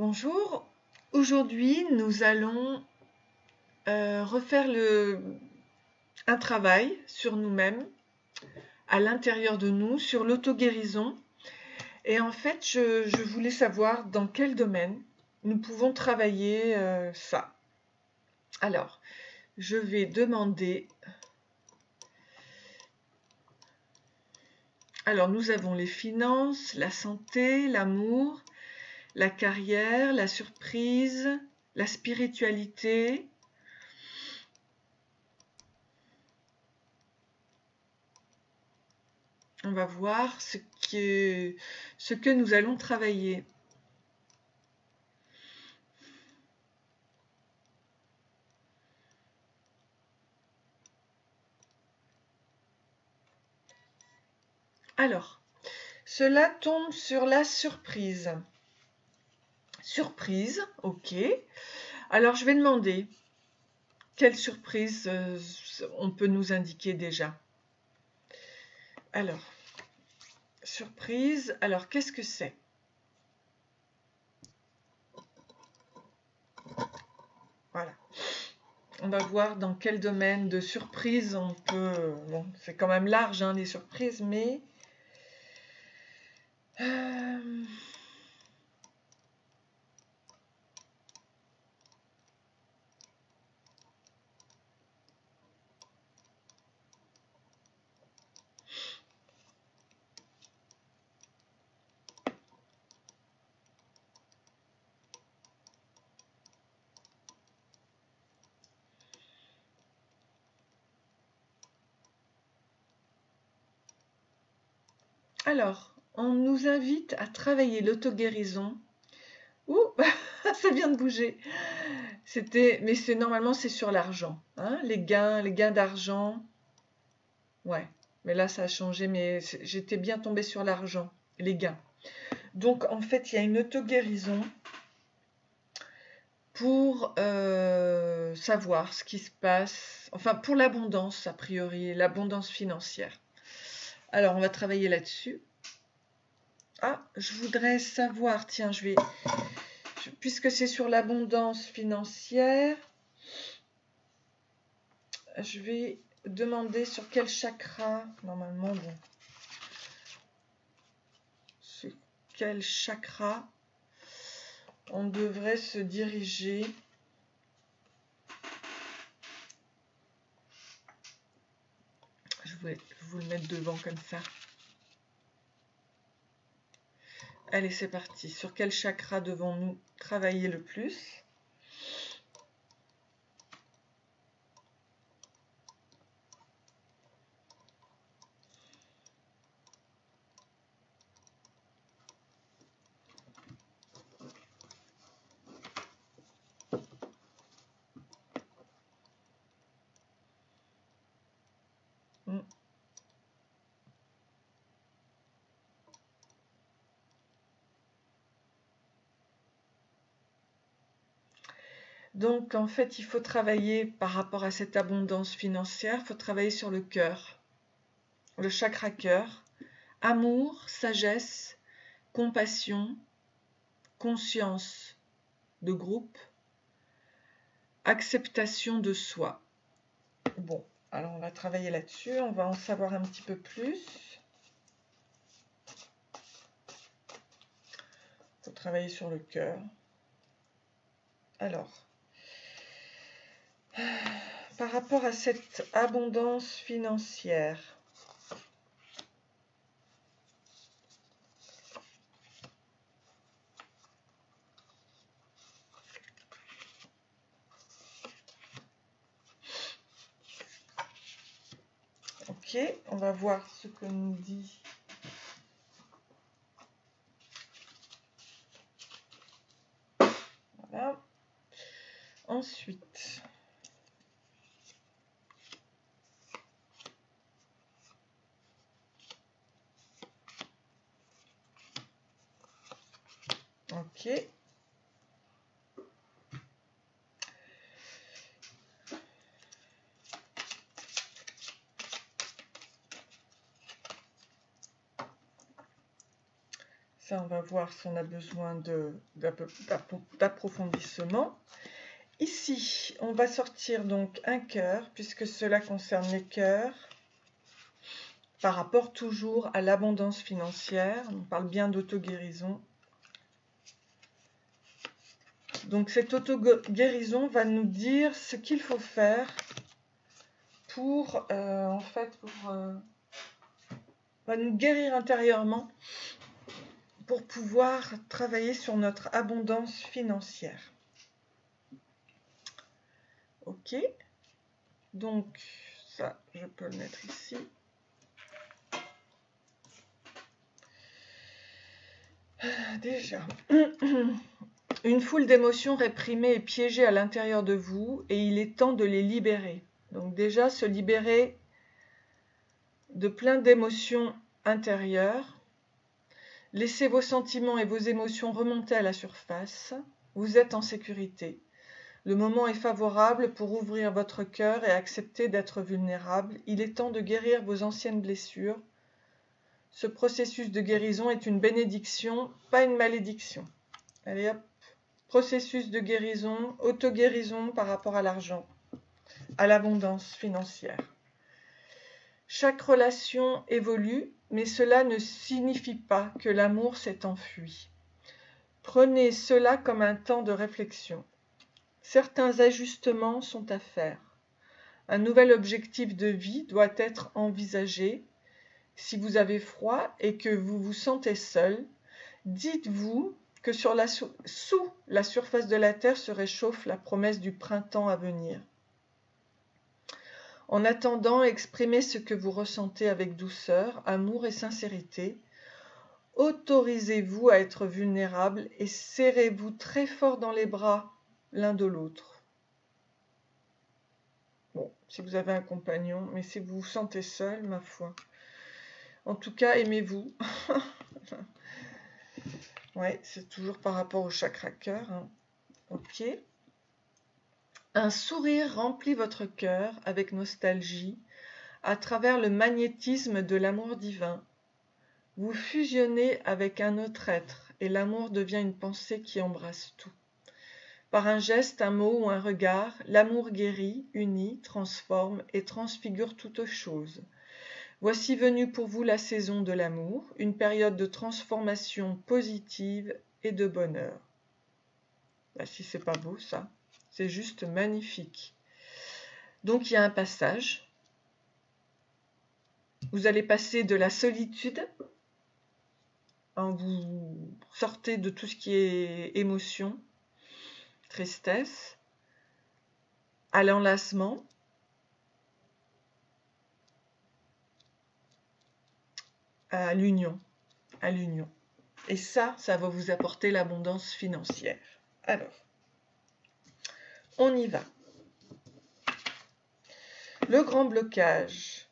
Bonjour, aujourd'hui nous allons refaire un travail sur nous-mêmes, à l'intérieur de nous, sur l'auto-guérison. Et en fait, je voulais savoir dans quel domaine nous pouvons travailler ça. Alors, je vais demander... Alors, nous avons les finances, la santé, l'amour, la carrière, la surprise, la spiritualité. On va voir ce que nous allons travailler. Alors, cela tombe sur la surprise. Surprise, ok. Alors, je vais demander quelle surprise on peut nous indiquer déjà. Alors, surprise, alors qu'est-ce que c'est? Voilà. On va voir dans quel domaine de surprise on peut... Bon, c'est quand même large, hein, les surprises, mais... Alors, on nous invite à travailler l'auto-guérison. Ouh, ça vient de bouger. Mais normalement c'est sur l'argent, hein, les gains d'argent. Ouais, mais là ça a changé, mais j'étais bien tombée sur l'argent, les gains. Donc en fait, il y a une auto-guérison pour savoir ce qui se passe, enfin pour l'abondance a priori, l'abondance financière. Alors on va travailler là-dessus. Ah, je voudrais savoir, tiens, puisque c'est sur l'abondance financière, je vais demander sur quel chakra, normalement, bon, sur quel chakra on devrait se diriger. Je vais vous le mettre devant comme ça. Allez, c'est parti. Sur quel chakra devons-nous travailler le plus ? Donc, en fait, il faut travailler par rapport à cette abondance financière, il faut travailler sur le cœur, le chakra cœur, amour, sagesse, compassion, conscience de groupe, acceptation de soi. Bon, alors on va travailler là-dessus, on va en savoir un petit peu plus. Il faut travailler sur le cœur. Alors, par rapport à cette abondance financière, ok, on va voir ce que nous dit. Voilà. Ensuite, ok. Ça, on va voir si on a besoin d'approfondissement. Ici, on va sortir donc un cœur, puisque cela concerne les cœurs, par rapport toujours à l'abondance financière. On parle bien d'auto-guérison. Donc cette auto-guérison va nous dire ce qu'il faut faire pour, va nous guérir intérieurement pour pouvoir travailler sur notre abondance financière. Ok, donc ça, je peux le mettre ici. Déjà, une foule d'émotions réprimées et piégées à l'intérieur de vous, et il est temps de les libérer. Donc déjà, se libérer de plein d'émotions intérieures. Laissez vos sentiments et vos émotions remonter à la surface. Vous êtes en sécurité. Le moment est favorable pour ouvrir votre cœur et accepter d'être vulnérable. Il est temps de guérir vos anciennes blessures. Ce processus de guérison est une bénédiction, pas une malédiction. Allez hop, processus de guérison, auto-guérison par rapport à l'argent, à l'abondance financière. Chaque relation évolue, mais cela ne signifie pas que l'amour s'est enfui. Prenez cela comme un temps de réflexion. Certains ajustements sont à faire. Un nouvel objectif de vie doit être envisagé. Si vous avez froid et que vous vous sentez seul, dites-vous que sous la surface de la Terre se réchauffe la promesse du printemps à venir. En attendant, exprimez ce que vous ressentez avec douceur, amour et sincérité. Autorisez-vous à être vulnérable et serrez-vous très fort dans les bras l'un de l'autre. Bon, si vous avez un compagnon, mais si vous vous sentez seul, ma foi. En tout cas, aimez-vous. Ouais, c'est toujours par rapport au chakra cœur. Hein. Ok. Un sourire remplit votre cœur avec nostalgie à travers le magnétisme de l'amour divin. Vous fusionnez avec un autre être et l'amour devient une pensée qui embrasse tout. Par un geste, un mot ou un regard, l'amour guérit, unit, transforme et transfigure toute chose. Voici venue pour vous la saison de l'amour, une période de transformation positive et de bonheur. Bah, si c'est pas beau ça, c'est juste magnifique. Donc il y a un passage. Vous allez passer de la solitude, vous sortez de tout ce qui est émotion, tristesse, à l'enlacement, à l'union. Et ça va vous apporter l'abondance financière. Alors, on y va. Le grand blocage.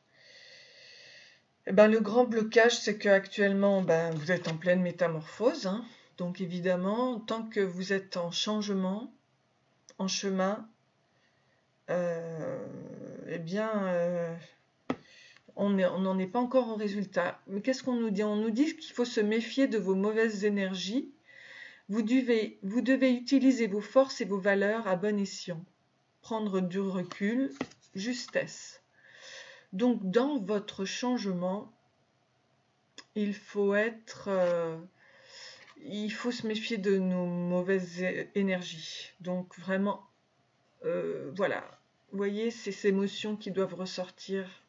Le grand blocage, c'est qu'actuellement, vous êtes en pleine métamorphose. Hein. Donc évidemment, tant que vous êtes en changement, en chemin, on n'en est pas encore au résultat. Mais qu'est-ce qu'on nous dit? On nous dit qu'il faut se méfier de vos mauvaises énergies. Vous devez utiliser vos forces et vos valeurs à bon escient. Prendre du recul, justesse. Donc, dans votre changement, il faut se méfier de nos mauvaises énergies. Donc, vraiment, voilà. Vous voyez, ces émotions qui doivent ressortir.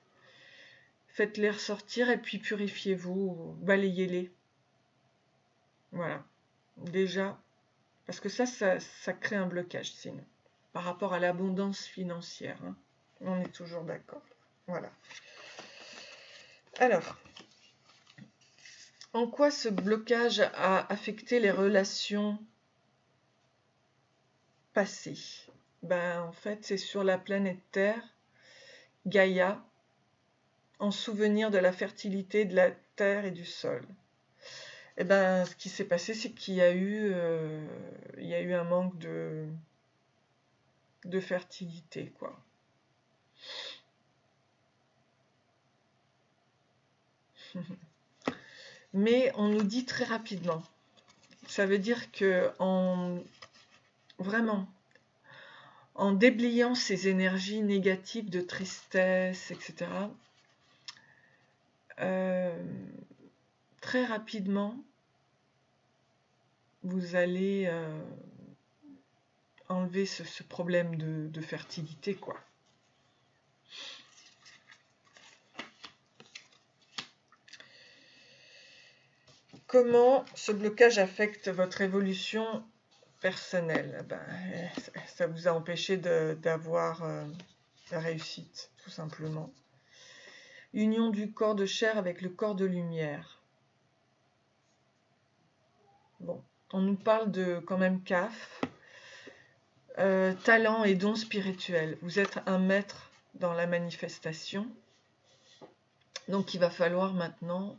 Faites-les ressortir et puis purifiez-vous, balayez-les. Voilà. Déjà, parce que ça crée un blocage, sinon. Par rapport à l'abondance financière. Hein. On est toujours d'accord. Voilà. Alors, en quoi ce blocage a affecté les relations passées? En fait, c'est sur la planète Terre, Gaïa, en souvenir de la fertilité de la terre et du sol. Ce qui s'est passé, c'est qu'il y a eu un manque de fertilité, quoi. mais on nous dit très rapidement. Ça veut dire que vraiment, en déblayant ces énergies négatives de tristesse, etc., très rapidement, vous allez enlever ce problème de fertilité, quoi. Comment ce blocage affecte votre évolution personnelle? Ça vous a empêché d'avoir la réussite, tout simplement. Union du corps de chair avec le corps de lumière. Bon, on nous parle de quand même CAF, talent et dons spirituels. Vous êtes un maître dans la manifestation. Donc il va falloir maintenant,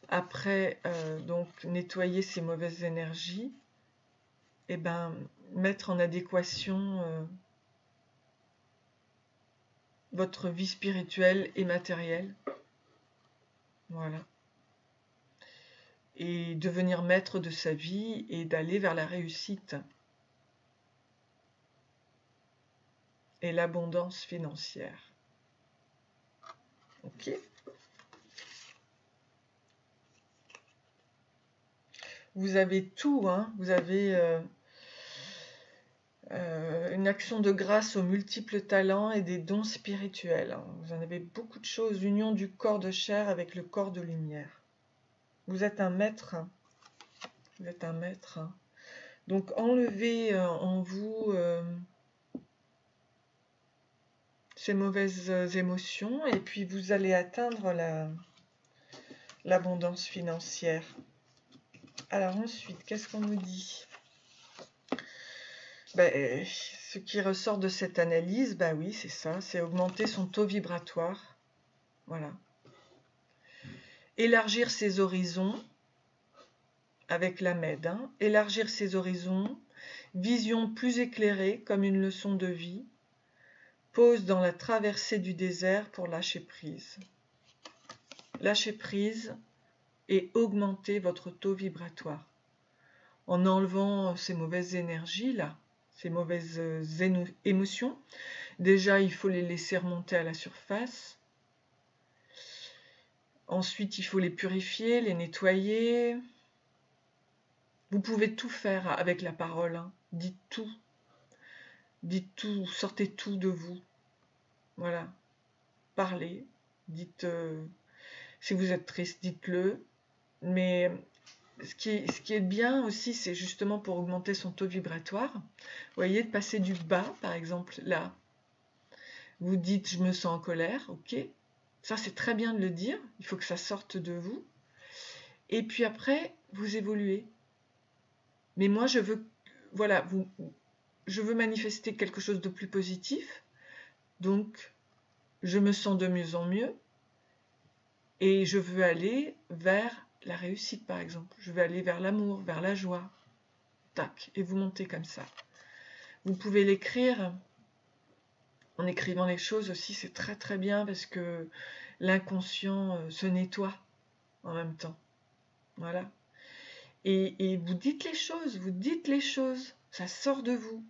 après donc nettoyer ces mauvaises énergies, et mettre en adéquation votre vie spirituelle et matérielle. Voilà. Et devenir maître de sa vie et d'aller vers la réussite et l'abondance financière. Ok. Vous avez tout, hein. Vous avez une action de grâce aux multiples talents et des dons spirituels. Hein. Vous en avez beaucoup de choses. Union du corps de chair avec le corps de lumière. Vous êtes un maître. Vous êtes un maître. Donc enlevez en vous ces mauvaises émotions et puis vous allez atteindre l'abondance financière. Alors ensuite, qu'est-ce qu'on nous dit? Ce qui ressort de cette analyse, oui, c'est ça, c'est augmenter son taux vibratoire. Voilà. Élargir ses horizons avec la MED. Hein. Élargir ses horizons, vision plus éclairée comme une leçon de vie. Pause dans la traversée du désert pour lâcher prise. Lâcher prise et augmenter votre taux vibratoire. En enlevant ces mauvaises énergies-là, ces mauvaises émotions. Déjà, il faut les laisser remonter à la surface. Ensuite, il faut les purifier, les nettoyer. Vous pouvez tout faire avec la parole. Hein. Dites tout. Dites tout, sortez tout de vous. Voilà. Parlez. Dites, si vous êtes triste, dites-le. Mais ce qui est bien aussi, c'est justement pour augmenter son taux vibratoire. Vous voyez, de passer du bas, par exemple, là. Vous dites, je me sens en colère, ok. Ça, c'est très bien de le dire. Il faut que ça sorte de vous. Et puis après, vous évoluez. Mais moi, je veux, voilà, je veux manifester quelque chose de plus positif. Donc, je me sens de mieux en mieux. Et je veux aller vers la réussite, par exemple. Je veux aller vers l'amour, vers la joie. Tac, et vous montez comme ça. Vous pouvez l'écrire. En écrivant les choses aussi, c'est très très bien parce que l'inconscient se nettoie en même temps. Voilà. Et vous dites les choses, ça sort de vous.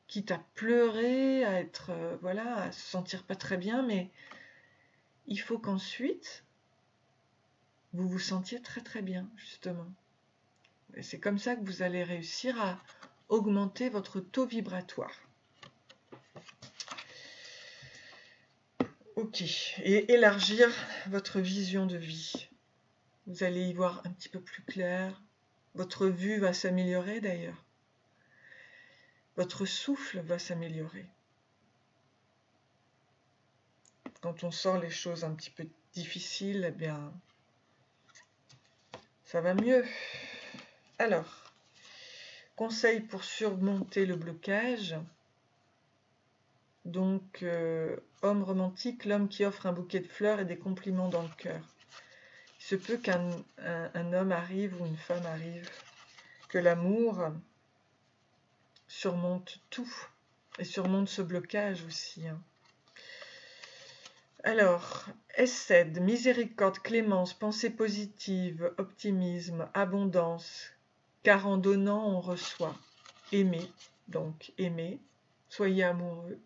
Quitte à pleurer, à être, à se sentir pas très bien, mais il faut qu'ensuite, vous vous sentiez très très bien, justement. Et c'est comme ça que vous allez réussir à augmenter votre taux vibratoire. Ok, et élargir votre vision de vie. Vous allez y voir un petit peu plus clair. Votre vue va s'améliorer d'ailleurs. Votre souffle va s'améliorer. Quand on sort les choses un petit peu difficiles, eh bien, ça va mieux. Alors, conseil pour surmonter le blocage. Donc, homme romantique, l'homme qui offre un bouquet de fleurs et des compliments dans le cœur. Il se peut qu'un homme arrive ou une femme arrive, que l'amour surmonte tout et surmonte ce blocage aussi. Hein. Alors, aide, miséricorde, clémence, pensée positive, optimisme, abondance, car en donnant, on reçoit. Aimer, donc aimer, soyez amoureux,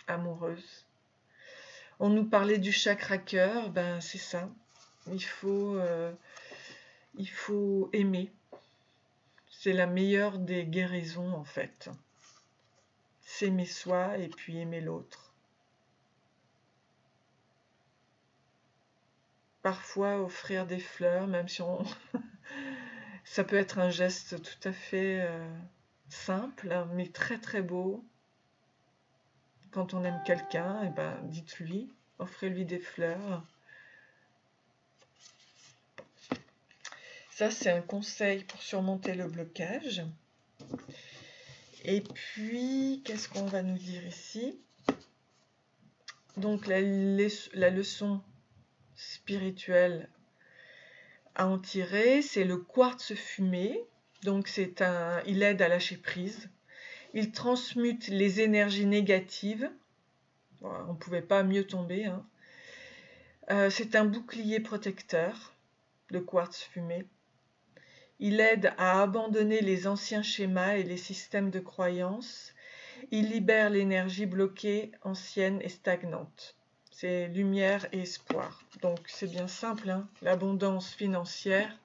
amoureuse. On nous parlait du chakra cœur, ben c'est ça, il faut aimer. C'est la meilleure des guérisons en fait. S'aimer soi et puis aimer l'autre. Parfois offrir des fleurs, même si on... ça peut être un geste tout à fait simple, hein, mais très très beau. Quand on aime quelqu'un, eh ben, dites-lui, offrez-lui des fleurs. Ça, c'est un conseil pour surmonter le blocage. Et puis, qu'est-ce qu'on va nous dire ici? Donc, la leçon spirituelle à en tirer, c'est le quartz fumé. Donc, il aide à lâcher prise. Il transmute les énergies négatives. Voilà, on ne pouvait pas mieux tomber, hein. C'est un bouclier protecteur, le quartz fumé. Il aide à abandonner les anciens schémas et les systèmes de croyances. Il libère l'énergie bloquée, ancienne et stagnante. C'est lumière et espoir. Donc c'est bien simple, hein, l'abondance financière,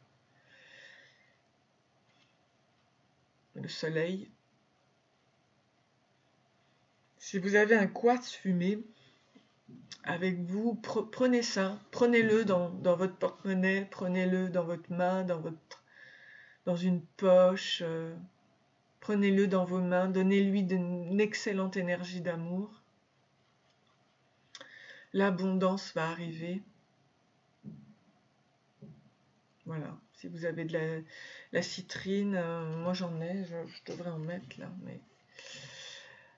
le soleil. Si vous avez un quartz fumé avec vous, prenez ça, prenez-le dans votre porte-monnaie, prenez-le dans votre main, dans une poche, prenez-le dans vos mains, donnez-lui une excellente énergie d'amour. L'abondance va arriver. Voilà, si vous avez de la citrine, moi j'en ai, je devrais en mettre là, mais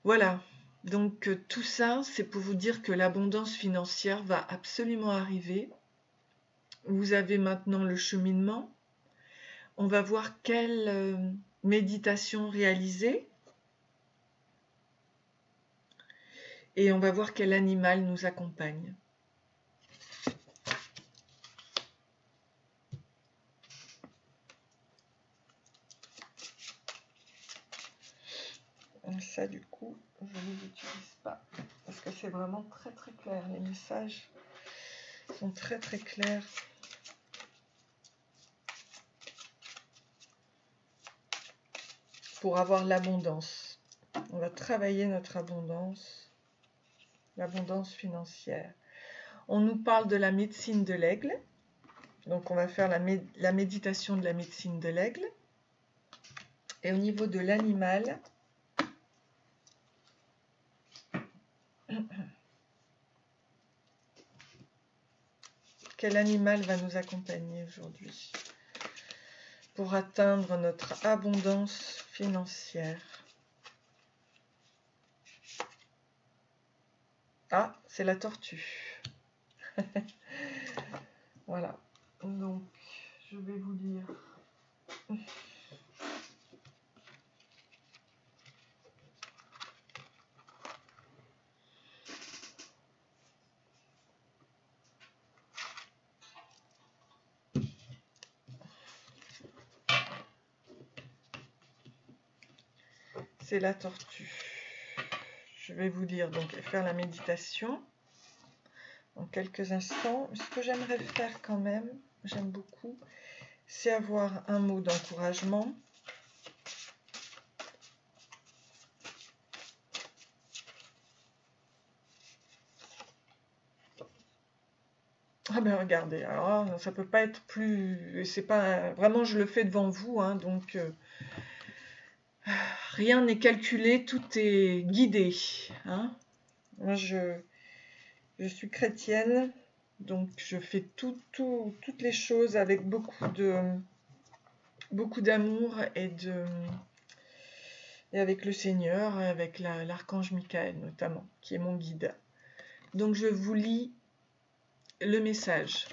voilà. Donc tout ça, c'est pour vous dire que l'abondance financière va absolument arriver. Vous avez maintenant le cheminement. On va voir quelle méditation réaliser. Et on va voir quel animal nous accompagne. Ça, du coup, je ne les utilise pas parce que c'est vraiment très très clair. Les messages sont très très clairs. Pour avoir l'abondance. On va travailler notre abondance, l'abondance financière. On nous parle de la médecine de l'aigle. Donc on va faire la méditation de la médecine de l'aigle. Et au niveau de l'animal, quel animal va nous accompagner aujourd'hui pour atteindre notre abondance financière? Ah, c'est la tortue. Voilà. Donc, je vais vous lire. C'est la tortue. Je vais vous dire, donc, faire la méditation en quelques instants. Ce que j'aimerais faire quand même, j'aime beaucoup, c'est avoir un mot d'encouragement. Ah ben regardez, alors ça peut pas être plus, c'est pas vraiment, je le fais devant vous, hein, donc rien n'est calculé, tout est guidé, hein. Moi je suis chrétienne, donc je fais toutes les choses avec beaucoup d'amour et avec le Seigneur, avec l'archange Michael notamment, qui est mon guide. Donc je vous lis le message.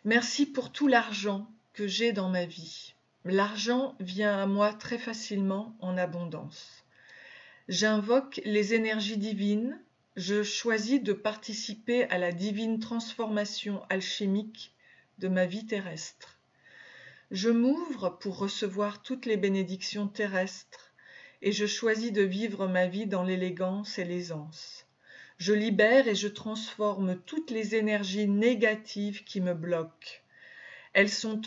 Merci pour tout l'argent que j'ai dans ma vie. L'argent vient à moi très facilement en abondance. J'invoque les énergies divines je choisis de participer à la divine transformation alchimique de ma vie terrestre. Je m'ouvre pour recevoir toutes les bénédictions terrestres et je choisis de vivre ma vie dans l'élégance et l'aisance. Je libère et je transforme toutes les énergies négatives qui me bloquent. Elles sont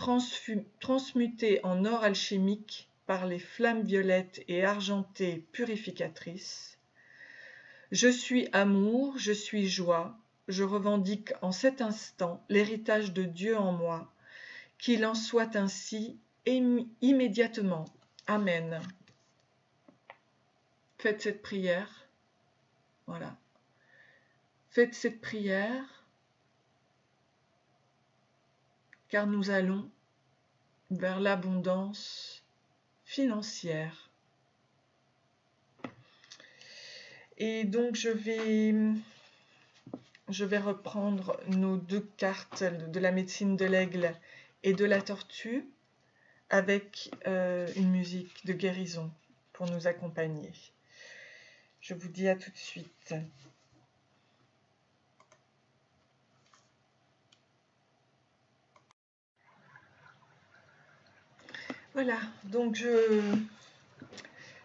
transmutées en or alchimique par les flammes violettes et argentées purificatrices. Je suis amour, je suis joie, je revendique en cet instant l'héritage de Dieu en moi. Qu'il en soit ainsi immédiatement. Amen. Faites cette prière. Voilà. Faites cette prière, car nous allons vers l'abondance financière. Et donc je vais reprendre nos deux cartes de la médecine de l'aigle et de la tortue avec une musique de guérison pour nous accompagner. Je vous dis à tout de suite. Voilà, donc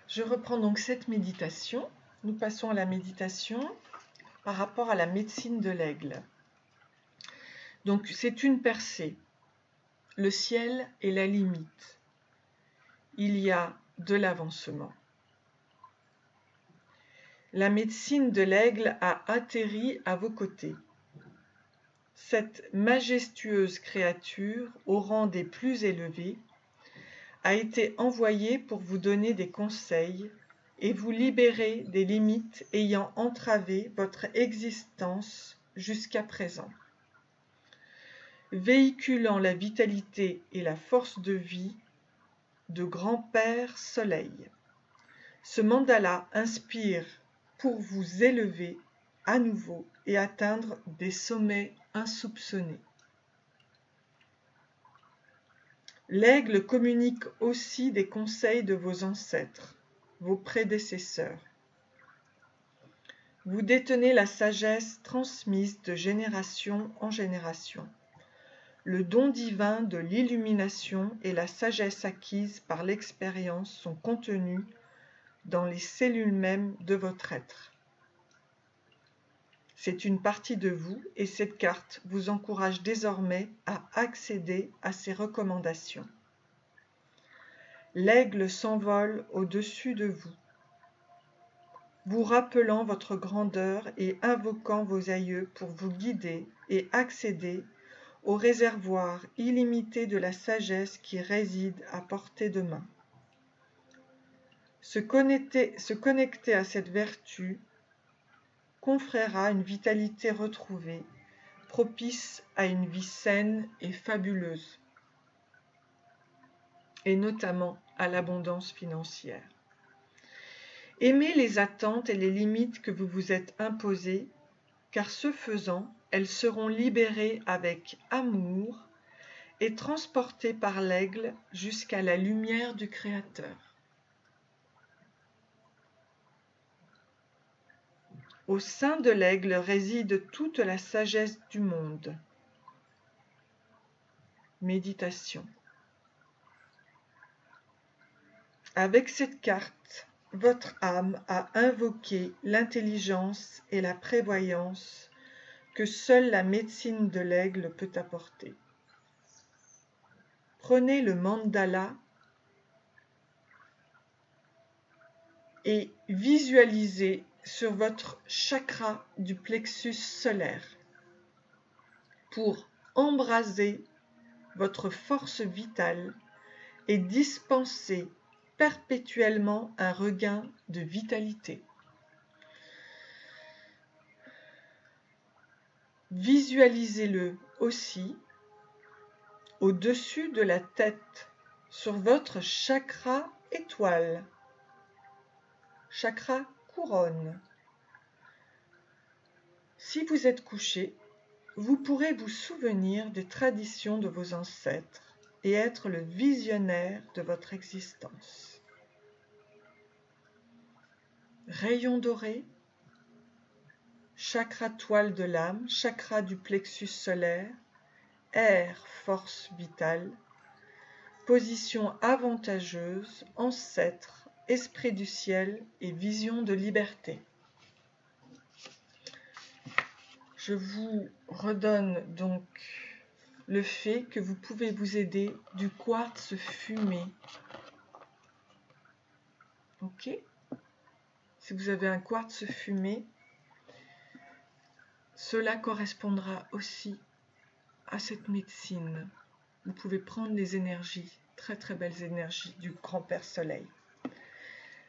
je reprends donc cette méditation. Nous passons à la méditation par rapport à la médecine de l'aigle. Donc c'est une percée. Le ciel est la limite. Il y a de l'avancement. La médecine de l'aigle a atterri à vos côtés. Cette majestueuse créature, au rang des plus élevés, a été envoyée pour vous donner des conseils et vous libérer des limites ayant entravé votre existence jusqu'à présent. Véhiculant la vitalité et la force de vie de Grand-Père Soleil. Ce mandala inspire pour vous élever à nouveau et atteindre des sommets insoupçonnés. L'aigle communique aussi des conseils de vos ancêtres, vos prédécesseurs. Vous détenez la sagesse transmise de génération en génération. Le don divin de l'illumination et la sagesse acquise par l'expérience sont contenus dans les cellules mêmes de votre être. C'est une partie de vous et cette carte vous encourage désormais à accéder à ces recommandations. L'aigle s'envole au-dessus de vous, vous rappelant votre grandeur et invoquant vos aïeux pour vous guider et accéder au réservoir illimité de la sagesse qui réside à portée de main. Se connecter à cette vertu conférera une vitalité retrouvée, propice à une vie saine et fabuleuse, et notamment à l'abondance financière. Aimez les attentes et les limites que vous vous êtes imposées, car ce faisant, elles seront libérées avec amour et transportées par l'aigle jusqu'à la lumière du Créateur. Au sein de l'aigle réside toute la sagesse du monde. Méditation. Avec cette carte, votre âme a invoqué l'intelligence et la prévoyance que seule la médecine de l'aigle peut apporter. Prenez le mandala et visualisez sur votre chakra du plexus solaire pour embraser votre force vitale et dispenser perpétuellement un regain de vitalité. Visualisez-le aussi au-dessus de la tête, sur votre chakra étoile, chakra couronne. Si vous êtes couché, vous pourrez vous souvenir des traditions de vos ancêtres et être le visionnaire de votre existence. Rayon doré, chakra toile de l'âme, chakra du plexus solaire, air, force vitale, position avantageuse, ancêtre, esprit du ciel et vision de liberté. Je vous redonne donc le fait que vous pouvez vous aider du quartz fumé. Ok ? Si vous avez un quartz fumé, cela correspondra aussi à cette médecine. Vous pouvez prendre les énergies, très très belles énergies du grand Père Soleil.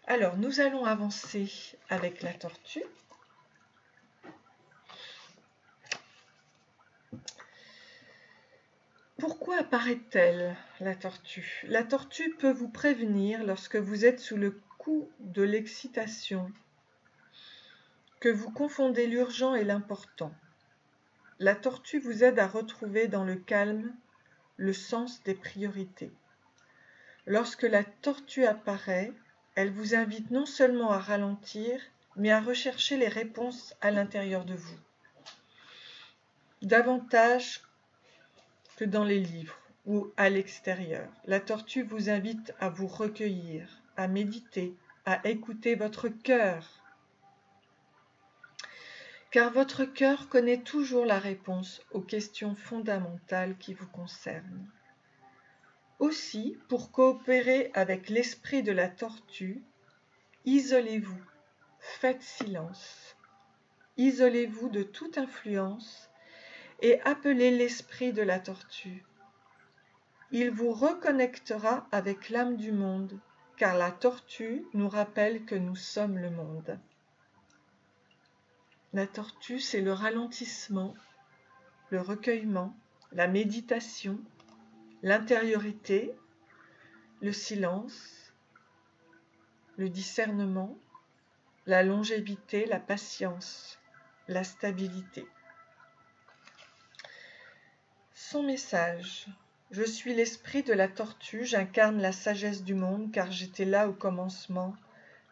Alors, nous allons avancer avec la tortue. Pourquoi apparaît-elle, la tortue? La tortue peut vous prévenir lorsque vous êtes sous le coup de l'excitation, que vous confondez l'urgent et l'important. La tortue vous aide à retrouver dans le calme le sens des priorités. Lorsque la tortue apparaît, elle vous invite non seulement à ralentir, mais à rechercher les réponses à l'intérieur de vous. Davantage que dans les livres ou à l'extérieur. La tortue vous invite à vous recueillir, à méditer, à écouter votre cœur. Car votre cœur connaît toujours la réponse aux questions fondamentales qui vous concernent. Aussi, pour coopérer avec l'esprit de la tortue, isolez-vous, faites silence. Isolez-vous de toute influence et appelez l'esprit de la tortue. Il vous reconnectera avec l'âme du monde, car la tortue nous rappelle que nous sommes le monde. La tortue, c'est le ralentissement, le recueillement, la méditation, l'intériorité, le silence, le discernement, la longévité, la patience, la stabilité. Son message. Je suis l'esprit de la tortue, j'incarne la sagesse du monde car j'étais là au commencement,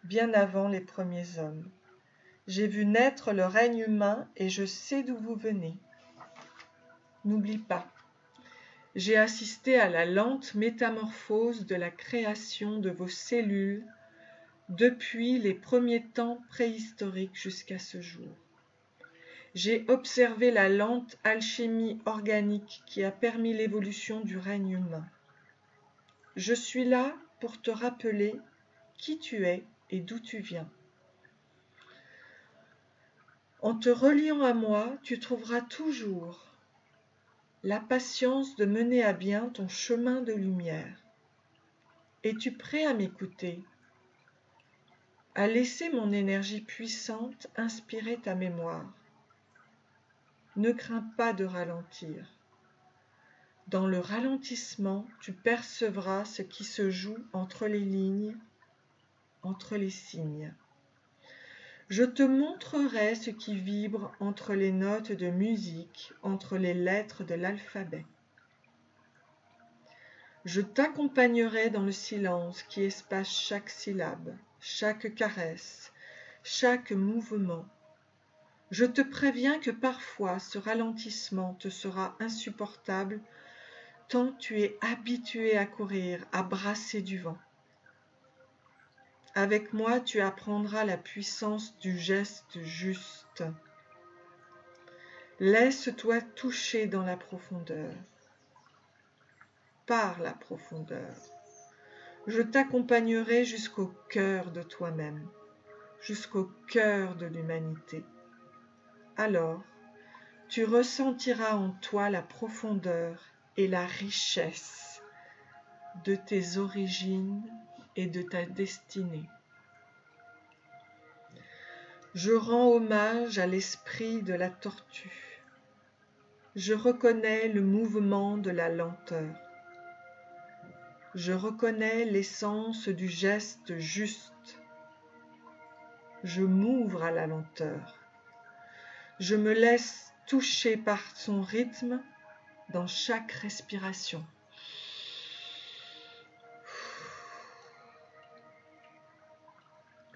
bien avant les premiers hommes. J'ai vu naître le règne humain et je sais d'où vous venez. N'oublie pas, j'ai assisté à la lente métamorphose de la création de vos cellules depuis les premiers temps préhistoriques jusqu'à ce jour. J'ai observé la lente alchimie organique qui a permis l'évolution du règne humain. Je suis là pour te rappeler qui tu es et d'où tu viens. En te reliant à moi, tu trouveras toujours la patience de mener à bien ton chemin de lumière. Es-tu prêt à m'écouter, à laisser mon énergie puissante inspirer ta mémoire? Ne crains pas de ralentir. Dans le ralentissement, tu percevras ce qui se joue entre les lignes, entre les signes. Je te montrerai ce qui vibre entre les notes de musique, entre les lettres de l'alphabet. Je t'accompagnerai dans le silence qui espace chaque syllabe, chaque caresse, chaque mouvement. Je te préviens que parfois ce ralentissement te sera insupportable tant tu es habitué à courir, à brasser du vent. Avec moi, tu apprendras la puissance du geste juste. Laisse-toi toucher dans la profondeur. Par la profondeur. Je t'accompagnerai jusqu'au cœur de toi-même, jusqu'au cœur de l'humanité. Alors, tu ressentiras en toi la profondeur et la richesse de tes origines et de ta destinée. Je rends hommage à l'esprit de la tortue. Je reconnais le mouvement de la lenteur. Je reconnais l'essence du geste juste. Je m'ouvre à la lenteur. Je me laisse toucher par son rythme dans chaque respiration.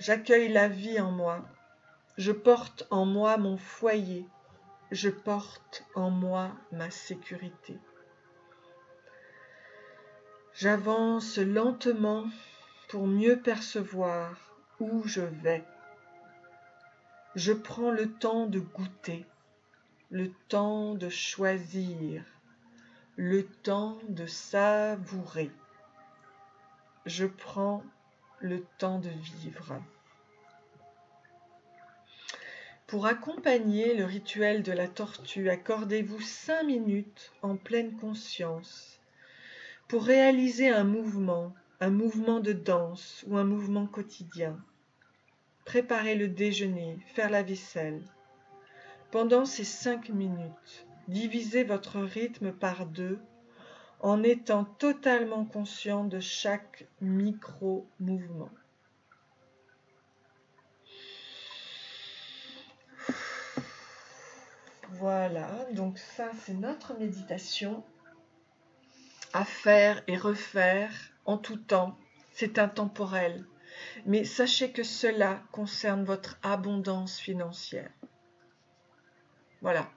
J'accueille la vie en moi. Je porte en moi mon foyer. Je porte en moi ma sécurité. J'avance lentement pour mieux percevoir où je vais. Je prends le temps de goûter, le temps de choisir, le temps de savourer. Je prends le temps de vivre. Pour accompagner le rituel de la tortue, accordez-vous 5 minutes en pleine conscience pour réaliser un mouvement de danse ou un mouvement quotidien. Préparer le déjeuner, faire la vaisselle. Pendant ces 5 minutes, divisez votre rythme par 2 en étant totalement conscient de chaque micro-mouvement. Voilà, donc ça c'est notre méditation à faire et refaire en tout temps. C'est intemporel, mais sachez que cela concerne votre abondance financière. Voilà.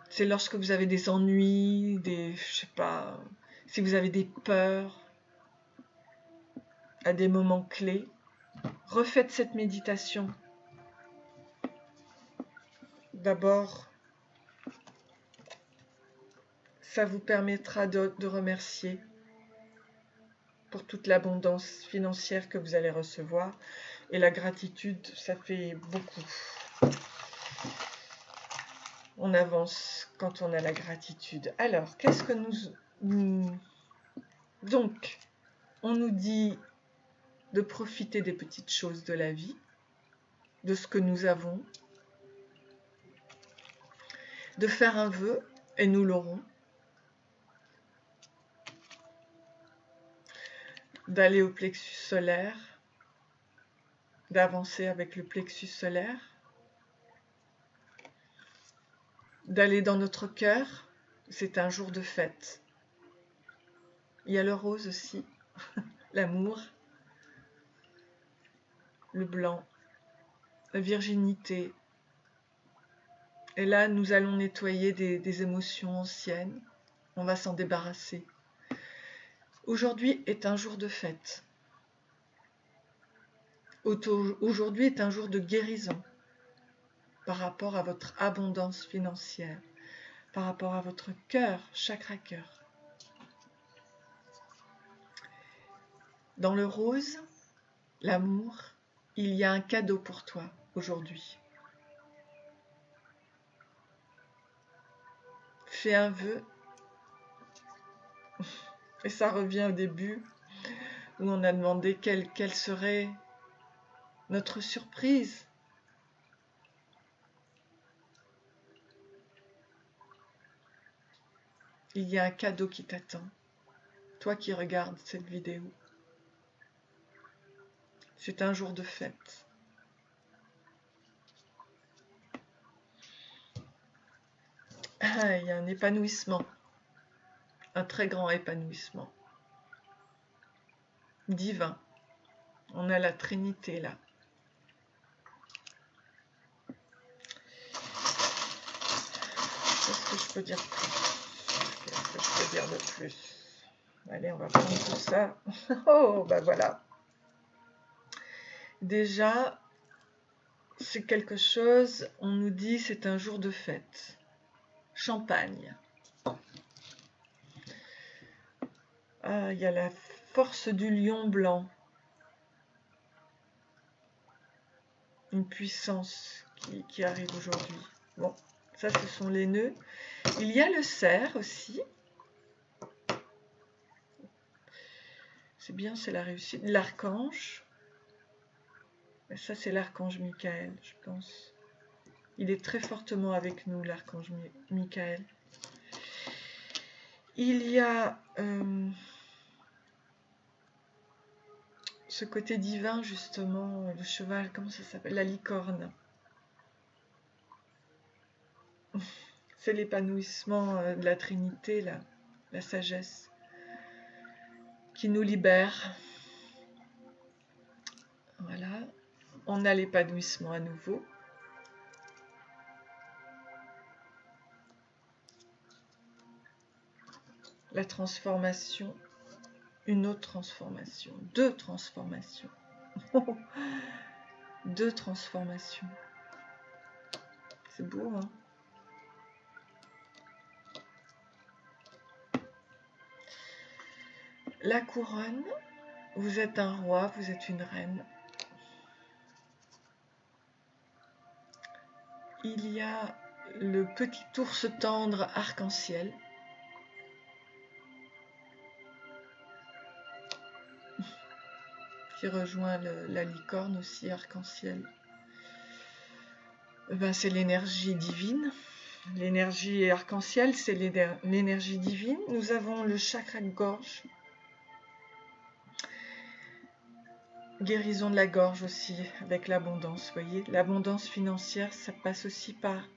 C'est lorsque vous avez des ennuis, je sais pas, si vous avez des peurs à des moments clés, refaites cette méditation. D'abord, ça vous permettra de remercier pour toute l'abondance financière que vous allez recevoir. Et la gratitude, ça fait beaucoup. On avance quand on a la gratitude. Alors, qu'est-ce que nous... Donc, on nous dit de profiter des petites choses de la vie, de ce que nous avons, de faire un vœu, et nous l'aurons, d'aller au plexus solaire, d'avancer avec le plexus solaire, d'aller dans notre cœur, c'est un jour de fête. Il y a le rose aussi, l'amour, le blanc, la virginité. Et là, nous allons nettoyer des émotions anciennes. On va s'en débarrasser. Aujourd'hui est un jour de fête. Aujourd'hui est un jour de guérison par rapport à votre abondance financière, par rapport à votre cœur, chakra cœur. Dans le rose, l'amour, il y a un cadeau pour toi aujourd'hui. Fais un vœu. Et ça revient au début où on a demandé quelle serait notre surprise. Il y a un cadeau qui t'attend, toi qui regardes cette vidéo. C'est un jour de fête. Ah, il y a un épanouissement, un très grand épanouissement. Divin. On a la Trinité là. Qu'est-ce que je peux dire de plus? Qu'est-ce que je peux dire de plus? Allez, on va prendre tout ça. Oh, bah voilà. Déjà, c'est quelque chose, on nous dit c'est un jour de fête. Champagne. Ah, il y a la force du lion blanc. Une puissance qui arrive aujourd'hui. Bon, ça ce sont les nœuds. Il y a le cerf aussi. C'est bien, c'est la réussite. L'archange. Ça c'est l'archange Michael, je pense. Il est très fortement avec nous, l'archange Michael. Il y a ce côté divin, justement, le cheval, comment ça s'appelle? La licorne. C'est l'épanouissement de la Trinité, là, la sagesse, qui nous libère. Voilà. on a l'épanouissement à nouveau. La transformation, une autre transformation, deux transformations. Deux transformations. C'est beau, hein? La couronne, vous êtes un roi, vous êtes une reine. Il y a le petit ours tendre arc-en-ciel. Qui rejoint la licorne aussi, arc-en-ciel. Ben, c'est l'énergie divine. L'énergie arc-en-ciel, c'est l'énergie divine. Nous avons le chakra de gorge. Guérison de la gorge aussi, avec l'abondance, vous voyez. L'abondance financière, ça passe aussi par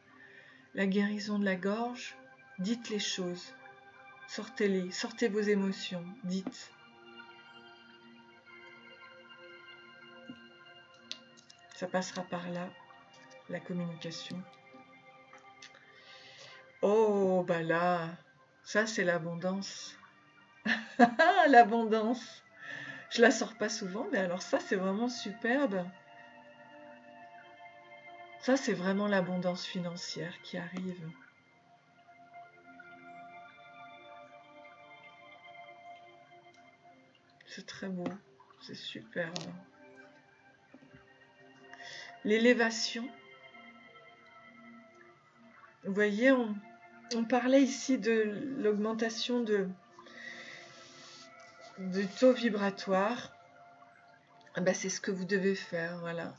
la guérison de la gorge. Dites les choses. Sortez-les, sortez vos émotions, dites. Ça passera par là, la communication. Oh, bah là, ça c'est l'abondance. L'abondance. Je la sors pas souvent, mais alors ça c'est vraiment superbe. Ça c'est vraiment l'abondance financière qui arrive. C'est très beau, c'est superbe. L'élévation. Vous voyez, on parlait ici de l'augmentation du taux vibratoire. Ben, c'est ce que vous devez faire, voilà.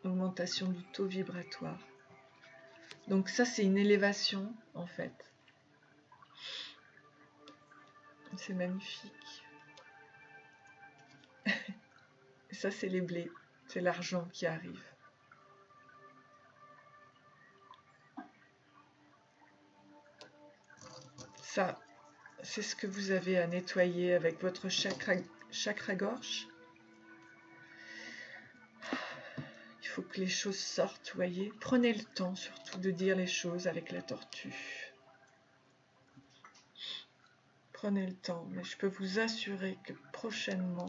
Augmentation du taux vibratoire. Donc ça, c'est une élévation, en fait. C'est magnifique. Et ça, c'est les blés. C'est l'argent qui arrive. Ça, c'est ce que vous avez à nettoyer avec votre chakra-gorge. Il faut que les choses sortent, vous voyez. Prenez le temps surtout de dire les choses avec la tortue. Prenez le temps, mais je peux vous assurer que prochainement,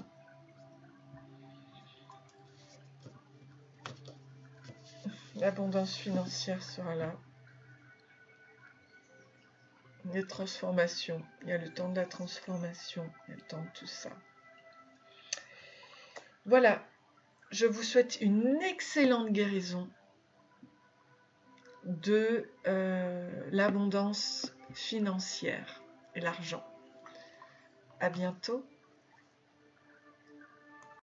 l'abondance financière sera là. Les transformations, il y a le temps de la transformation, il y a le temps de tout ça. Voilà, je vous souhaite une excellente guérison de l'abondance financière et l'argent. À bientôt.